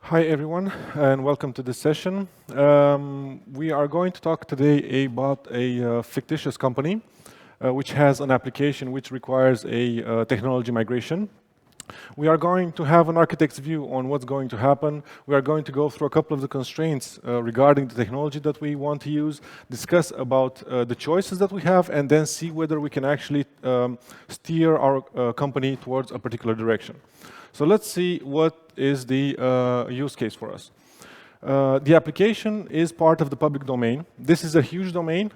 Hi everyone, and welcome to this session. We are going to talk today about a fictitious company which has an application which requires a technology migration. We are going to have an architect's view on what's going to happen. We are going to go through a couple of the constraints regarding the technology that we want to use, discuss about the choices that we have, and then see whether we can actually steer our company towards a particular direction. So let's see what is the use case for us. The application is part of the public domain. This is a huge domain.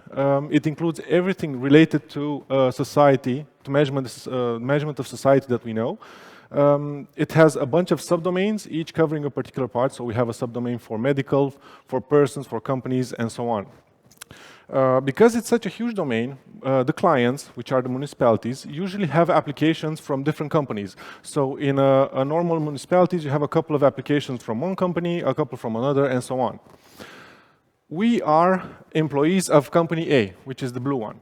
It includes everything related to society, to measurement of society that we know. It has a bunch of subdomains, each covering a particular part. So we have a subdomain for medical, for persons, for companies, and so on. Because it's such a huge domain, the clients, which are the municipalities, usually have applications from different companies. So in a normal municipalities, you have a couple of applications from one company, a couple from another, and so on. We are employees of company A, which is the blue one.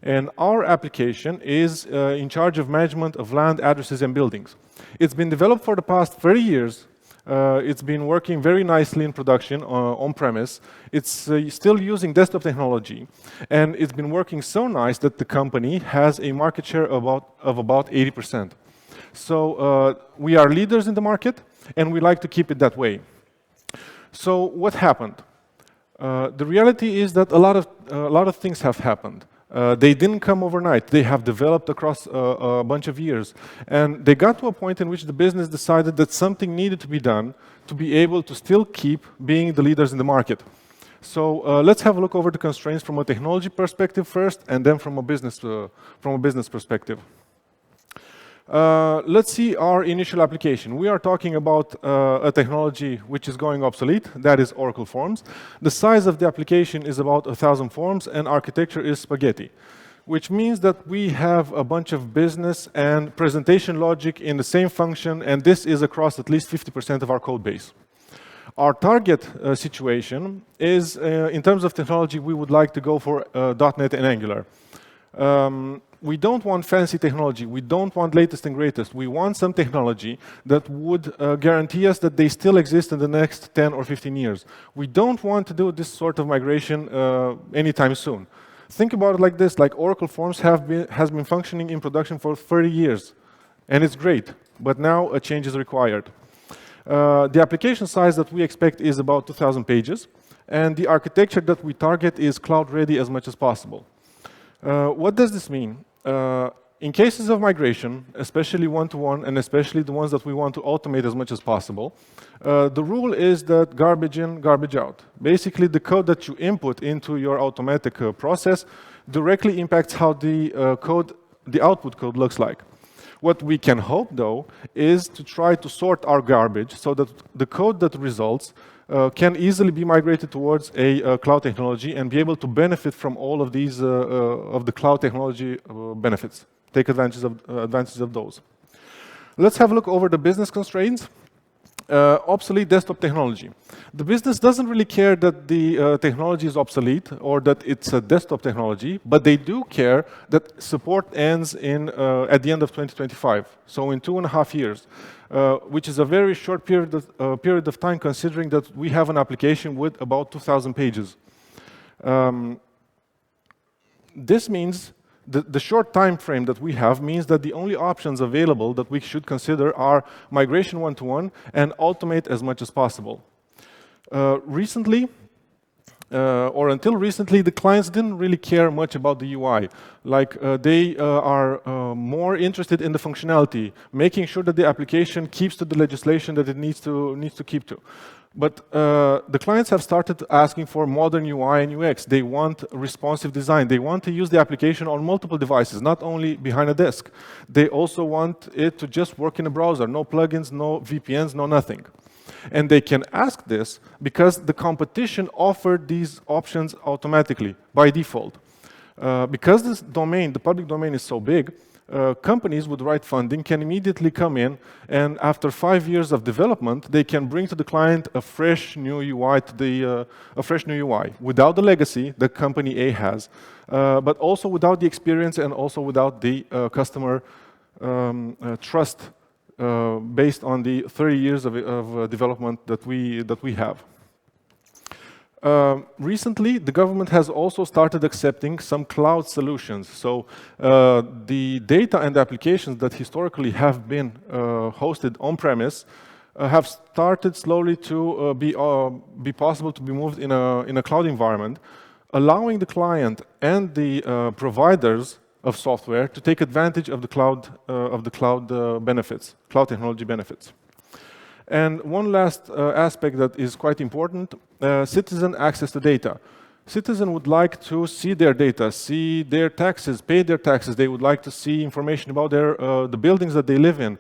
And our application is in charge of management of land, addresses, and buildings. It's been developed for the past 30 years. It's been working very nicely in production on-premise. It's still using desktop technology. And it's been working so nice that the company has a market share of about 80%. So we are leaders in the market, and we like to keep it that way. So what happened? The reality is that a lot of things have happened. They didn't come overnight. They have developed across a bunch of years. And they got to a point in which the business decided that something needed to be done to be able to still keep being the leaders in the market. So let's have a look over the constraints from a technology perspective first, and then from a business perspective. Let's see our initial application. We are talking about a technology which is going obsolete, that is Oracle Forms. The size of the application is about 1,000 forms, and architecture is spaghetti, which means that we have a bunch of business and presentation logic in the same function, and this is across at least 50% of our code base. Our target situation is, in terms of technology, we would like to go for .NET and Angular. We don't want fancy technology. We don't want latest and greatest. We want some technology that would guarantee us that they still exist in the next 10 or 15 years. We don't want to do this sort of migration anytime soon. Think about it like this, like Oracle Forms has been functioning in production for 30 years, and it's great, but now a change is required. The application size that we expect is about 2,000 pages, and the architecture that we target is cloud-ready as much as possible. What does this mean? In cases of migration, especially one-to-one, and especially the ones that we want to automate as much as possible, the rule is that garbage in, garbage out. Basically, the code that you input into your automatic process directly impacts how the output code looks like. What we can hope, though, is to try to sort our garbage so that the code that results can easily be migrated towards a cloud technology and be able to benefit from all of these of the cloud technology benefits. Take advantage of those. Let's have a look over the business constraints. Obsolete desktop technology. The business doesn't really care that the technology is obsolete or that it's a desktop technology, but they do care that support ends at the end of 2025, so in 2.5 years. Which is a very short period of time, considering that we have an application with about 2,000 pages. This means the short time frame that we have means that the only options available that we should consider are migration one-to-one and automate as much as possible. Recently, or until recently, the clients didn't really care much about the UI. Like they are more interested in the functionality, making sure that the application keeps to the legislation that it needs to keep to. But the clients have started asking for modern UI and UX. They want responsive design. They want to use the application on multiple devices, not only behind a desk. They also want it to just work in a browser, no plugins, no VPNs, no nothing. And they can ask this because the competition offered these options automatically by default. Because this domain, the public domain, is so big, companies with right funding can immediately come in, and after 5 years of development, they can bring to the client a fresh new UI without the legacy that company A has, but also without the experience and also without the customer trust based on the 30 years of development that we have. Recently, the government has also started accepting some cloud solutions. So the data and applications that historically have been hosted on-premise have started slowly to be possible to be moved in a cloud environment, allowing the client and the providers of software to take advantage of the cloud benefits, cloud technology benefits. And one last aspect that is quite important, citizen access to data. Citizen would like to see their data, see their taxes, pay their taxes. They would like to see information about the buildings that they live in,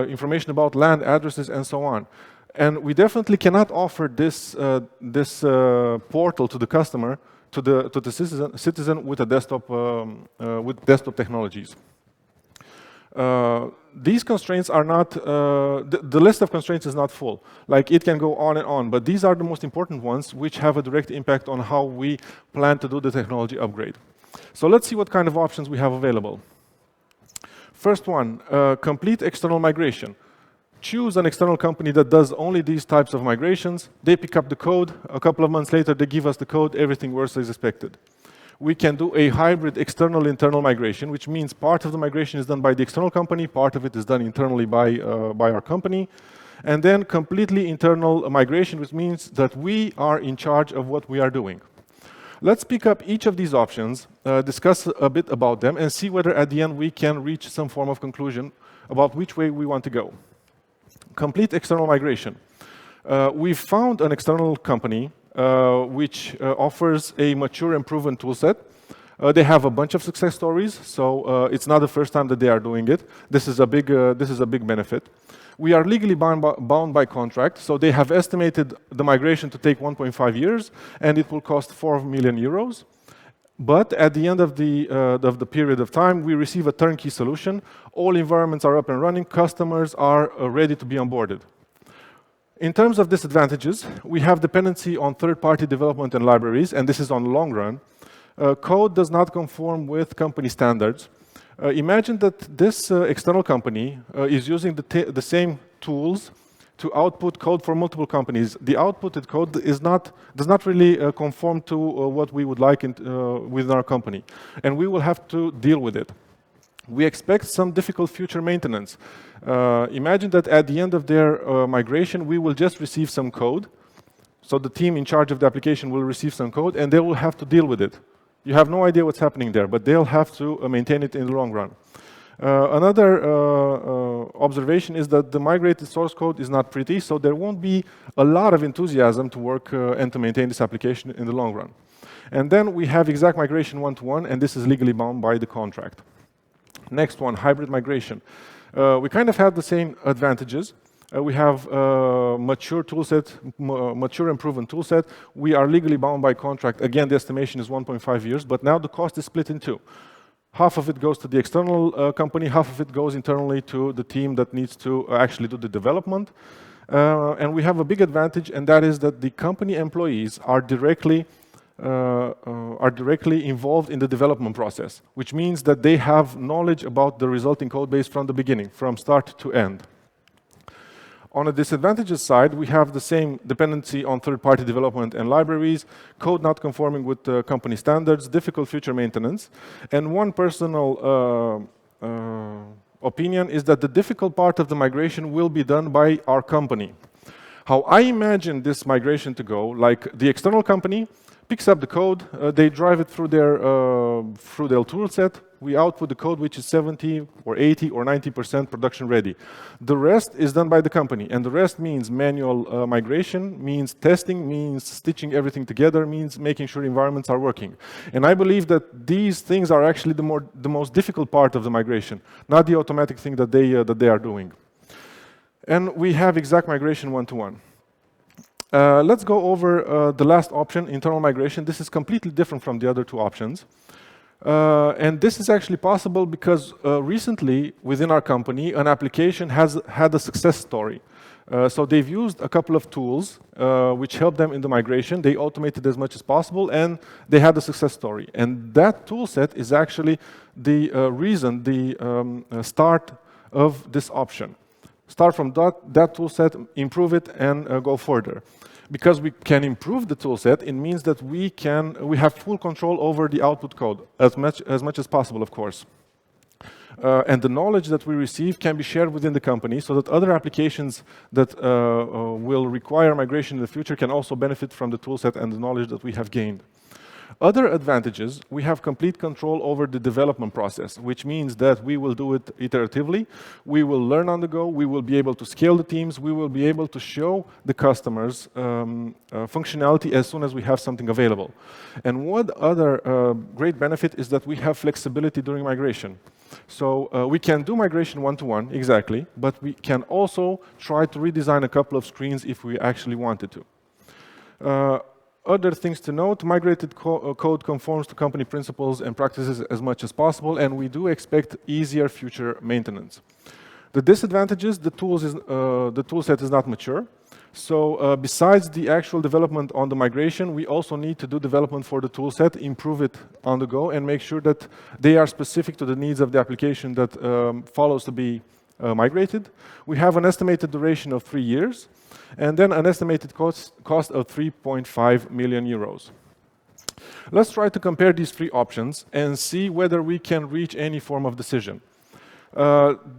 information about land, addresses, and so on. And we definitely cannot offer this portal to the customer, to the citizen with a desktop with desktop technologies. These constraints are not, the list of constraints is not full. Like, it can go on and on, but these are the most important ones which have a direct impact on how we plan to do the technology upgrade. So let's see what kind of options we have available. First one, complete external migration. Choose an external company that does only these types of migrations. They pick up the code. A couple of months later, they give us the code. Everything works as expected. We can do a hybrid external-internal migration, which means part of the migration is done by the external company, part of it is done internally by our company. And then completely internal migration, which means that we are in charge of what we are doing. Let's pick up each of these options, discuss a bit about them, and see whether at the end we can reach some form of conclusion about which way we want to go. Complete external migration. We found an external company which offers a mature and proven toolset. They have a bunch of success stories, so it's not the first time that they are doing it. This is a big benefit. We are legally bound by contract, so they have estimated the migration to take 1.5 years, and it will cost 4 million euros. But at the end of the period of time, we receive a turnkey solution. All environments are up and running. Customers are ready to be onboarded. In terms of disadvantages, we have dependency on third-party development and libraries, and this is on the long run. Code does not conform with company standards. Imagine that this external company is using the same tools to output code for multiple companies. The outputted code does not really conform to what we would like within our company, and we will have to deal with it. We expect some difficult future maintenance. Imagine that at the end of their migration, we will just receive some code. So the team in charge of the application will receive some code, and they will have to deal with it. You have no idea what's happening there, but they'll have to maintain it in the long run. Another observation is that the migrated source code is not pretty, so there won't be a lot of enthusiasm to work and to maintain this application in the long run. And then we have exact migration one-to-one, and this is legally bound by the contract. Next one, hybrid migration. We kind of have the same advantages. We have mature toolset, mature and proven toolset. We are legally bound by contract. Again, the estimation is 1.5 years, but now the cost is split in two. Half of it goes to the external company, half of it goes internally to the team that needs to actually do the development. And we have a big advantage, and that is that the company employees are directly involved in the development process, which means that they have knowledge about the resulting code base from the beginning, from start to end. On the disadvantages side, we have the same dependency on third-party development and libraries, code not conforming with company standards, difficult future maintenance. And one personal opinion is that the difficult part of the migration will be done by our company. How I imagine this migration to go, like the external company picks up the code, they drive it through their tool set, we output the code which is 70 or 80 or 90% production ready. The rest is done by the company, and the rest means manual migration, means testing, means stitching everything together, means making sure environments are working. And I believe that these things are actually the most difficult part of the migration, not the automatic thing that they are doing. And we have exact migration one-to-one. Let's go over the last option, internal migration. This is completely different from the other two options. And this is actually possible because recently, within our company, an application has had a success story. So they've used a couple of tools which help them in the migration. They automated as much as possible, and they had a success story. And that tool set is actually the start of this option. Start from that tool set, improve it, and go further. Because we can improve the tool set, it means that we have full control over the output code, as much as possible, of course. And the knowledge that we receive can be shared within the company so that other applications that will require migration in the future can also benefit from the toolset and the knowledge that we have gained. Other advantages, we have complete control over the development process, which means that we will do it iteratively, we will learn on the go, we will be able to scale the teams, we will be able to show the customers functionality as soon as we have something available. And one other great benefit is that we have flexibility during migration. So we can do migration one-to-one, exactly, but we can also try to redesign a couple of screens if we actually wanted to. Other things to note, migrated code conforms to company principles and practices as much as possible, and we do expect easier future maintenance. The disadvantages, the toolset is not mature. So besides the actual development on the migration, we also need to do development for the toolset, improve it on the go, and make sure that they are specific to the needs of the application that follows to be migrated. We have an estimated duration of 3 years, and then an estimated cost of 3.5 million euros. Let's try to compare these three options and see whether we can reach any form of decision.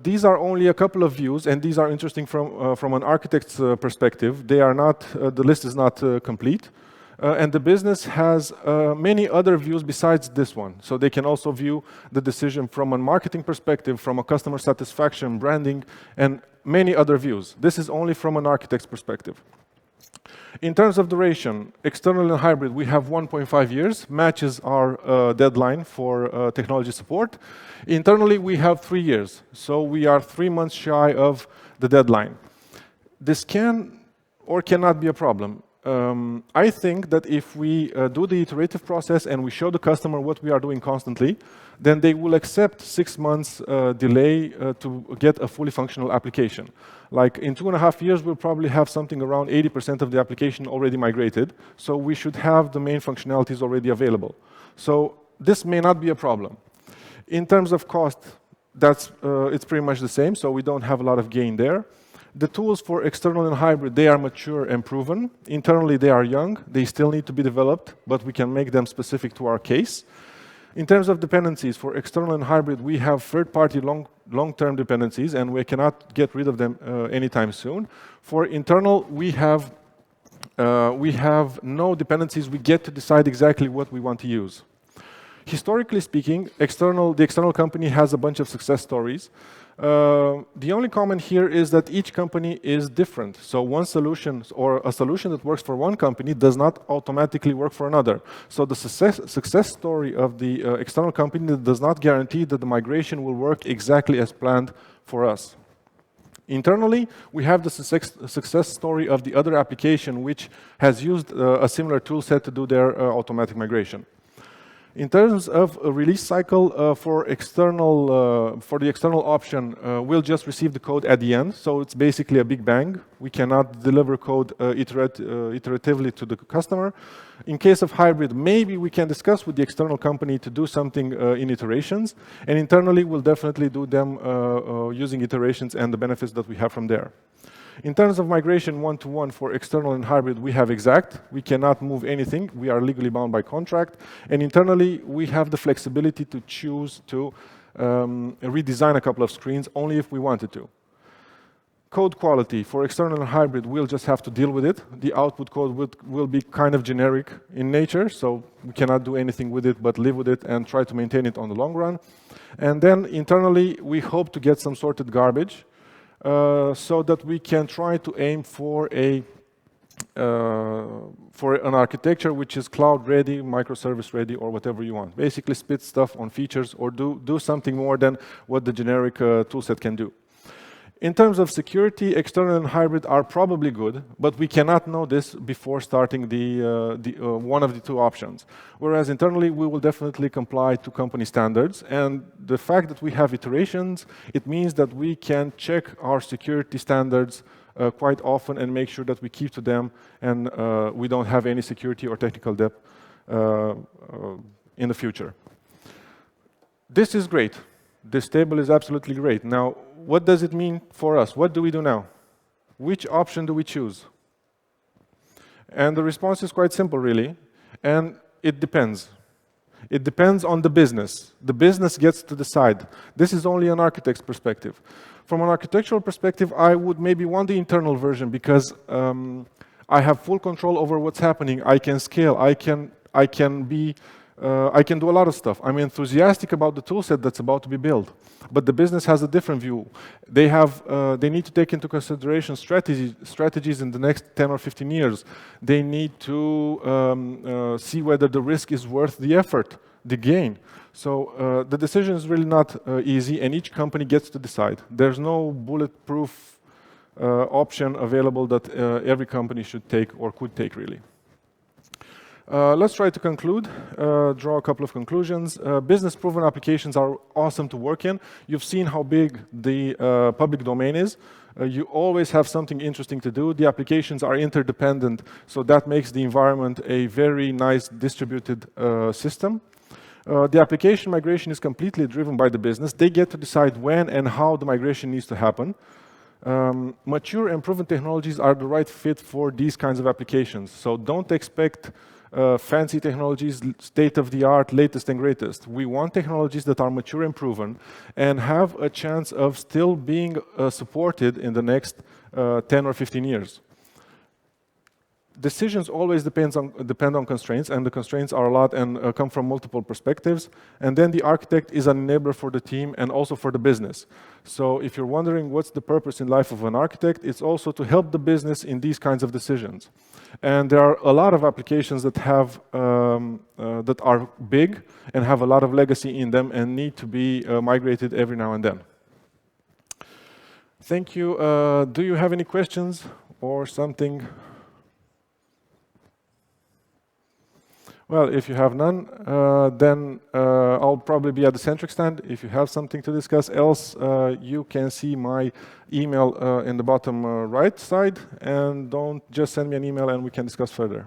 These are only a couple of views, and these are interesting from an architect's perspective. They are not, the list is not complete. And the business has many other views besides this one. So they can also view the decision from a marketing perspective, from a customer satisfaction, branding, and many other views. This is only from an architect's perspective. In terms of duration, external and hybrid, we have 1.5 years, matches our deadline for technology support. Internally, we have 3 years, so we are 3 months shy of the deadline. This can or cannot be a problem. I think that if we do the iterative process and we show the customer what we are doing constantly, then they will accept 6 months delay to get a fully functional application. Like in 2.5 years, we'll probably have something around 80% of the application already migrated, so we should have the main functionalities already available. So this may not be a problem. In terms of cost, it's pretty much the same, so we don't have a lot of gain there. The tools for external and hybrid, they are mature and proven. Internally, they are young. They still need to be developed, but we can make them specific to our case. In terms of dependencies, for external and hybrid, we have third-party long-term dependencies, and we cannot get rid of them anytime soon. For internal, we have no dependencies. We get to decide exactly what we want to use. Historically speaking, the external company has a bunch of success stories. The only comment here is that each company is different. So one solution or a solution that works for one company does not automatically work for another. So the success story of the external company does not guarantee that the migration will work exactly as planned for us. Internally, we have the success story of the other application which has used a similar tool set to do their automatic migration. In terms of a release cycle for the external option, we'll just receive the code at the end, so it's basically a big bang. We cannot deliver code iteratively to the customer. In case of hybrid, maybe we can discuss with the external company to do something in iterations, and internally we'll definitely do them using iterations and the benefits that we have from there. In terms of migration one-to-one for external and hybrid, we have exact. We cannot move anything. We are legally bound by contract. And internally, we have the flexibility to choose to redesign a couple of screens only if we wanted to. Code quality for external and hybrid, we'll just have to deal with it. The output code will be kind of generic in nature, so we cannot do anything with it but live with it and try to maintain it on the long run. And then internally, we hope to get some sorted garbage. So that we can try to aim for an architecture which is cloud ready, microservice ready, or whatever you want. Basically spit stuff on features or do something more than what the generic toolset can do. In terms of security, external and hybrid are probably good, but we cannot know this before starting one of the two options. Whereas internally, we will definitely comply to company standards. And the fact that we have iterations, it means that we can check our security standards quite often and make sure that we keep to them and we don't have any security or technical debt in the future. This is great. This table is absolutely great. Now, what does it mean for us? What do we do now? Which option do we choose? And the response is quite simple, really, and it depends. It depends on the business. The business gets to decide. This is only an architect's perspective. From an architectural perspective, I would maybe want the internal version because I have full control over what's happening. I can scale. I can do a lot of stuff. I'm enthusiastic about the toolset that's about to be built, but the business has a different view. They need to take into consideration strategies in the next 10 or 15 years. They need to see whether the risk is worth the effort, the gain. So the decision is really not easy, and each company gets to decide. There's no bulletproof option available that every company should take or could take, really. Let's try to conclude, draw a couple of conclusions. Business-proven applications are awesome to work in. You've seen how big the public domain is. You always have something interesting to do. The applications are interdependent, so that makes the environment a very nice distributed system. The application migration is completely driven by the business. They get to decide when and how the migration needs to happen. Mature and proven technologies are the right fit for these kinds of applications. So don't expect fancy technologies, state-of-the-art, latest and greatest. We want technologies that are mature and proven and have a chance of still being supported in the next 10 or 15 years. Decisions always depend on constraints, and the constraints are a lot and come from multiple perspectives. And then the architect is an enabler for the team and also for the business. So if you're wondering what's the purpose in life of an architect, it's also to help the business in these kinds of decisions. And there are a lot of applications that have that are big and have a lot of legacy in them and need to be migrated every now and then. Thank you. Do you have any questions or something? Well, if you have none, then I'll probably be at the Centric stand if you have something to discuss. Else, you can see my email in the bottom right side, and don't just send me an email and we can discuss further.